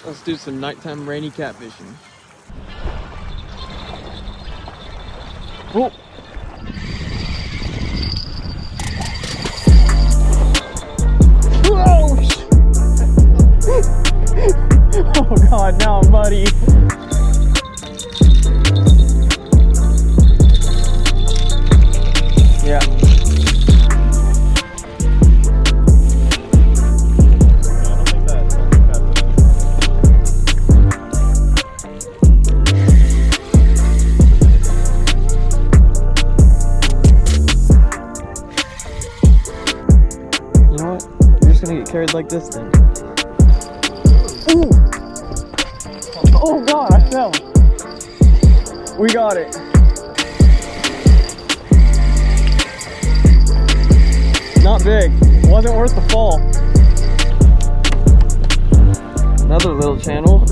Let's do some nighttime rainy catfishing. Oh! Whoa! Oh god, now I'm muddy. Yeah. You know what? You're just gonna get carried like this then. Ooh! Oh god, I fell. We got it. Not big. Wasn't worth the fall. Another little channel.